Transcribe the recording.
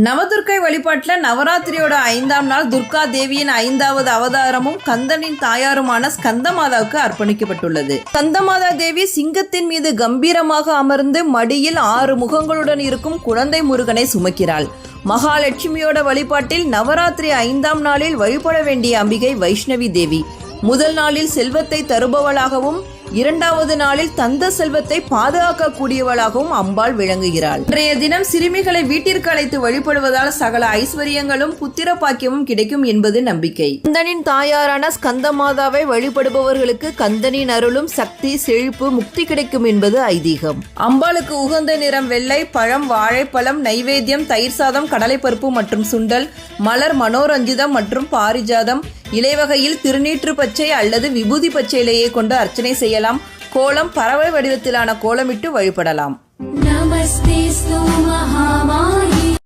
நவதுர்க்கை வழிபாட்டில் நவராத்திரியோட 5ஆம் நாள் துர்கா தேவியின் 5வது அவதாரமும் கந்தனின் தாயாருமான ஸ்கந்தமாதாவுக்கு அர்ப்பணிக்கப்பட்டுள்ளது. ஸ்கந்தமாதா தேவி சிங்கத்தின் மீது கம்பீரமாக அமர்ந்து மடியில் 6 முகங்களுடன் இருக்கும் குழந்தை முருகனை சுமக்கிறாள். மகாலட்சுமியோட வழிபாட்டில் நவராத்திரி 5ஆம் நாளில் வழிபட வேண்டிய அம்பிகை வைஷ்ணவி தேவி. முதல் நாளில் செல்வத்தை தருபவளாகவும் 2வது நாளில் தந்த செல்வத்தை பாதுகாக்கக்கூடியவளாகவும் அம்பாள் விளங்குகிறாள். இன்றைய தினம் சிறுமிகளை வீட்டிற்கு அழைத்து வழிபடுவதால் சகல ஐஸ்வர்யங்களும் புத்திர பாக்கியமும் கிடைக்கும் என்பது நம்பிக்கை. கந்தனின் தாயாரான ஸ்கந்தமாதாவை வழிபடுபவர்களுக்கு கந்தனின் அருளும் சக்தி, செழிப்பு, முக்தி கிடைக்கும் என்பது ஐதீகம். அம்பாளுக்கு உகந்த நிறம் வெள்ளை. பழம், வாழைப்பழம், நைவேத்தியம், தயிர் சாதம், கடலைப்பருப்பு மற்றும் சுண்டல், மலர், மனோரஞ்சிதம் மற்றும் பாரிஜாதம், இலைவகையில் திருநீற்று பச்சை அல்லது விபூதி பச்சை இலையை கொண்டு அர்ச்சனை செய்யலாம். கோலம் பறவை வடிவத்திலான கோலமிட்டு வழிபடலாம். நமஸ்தே ஸ்து மகாமாயா.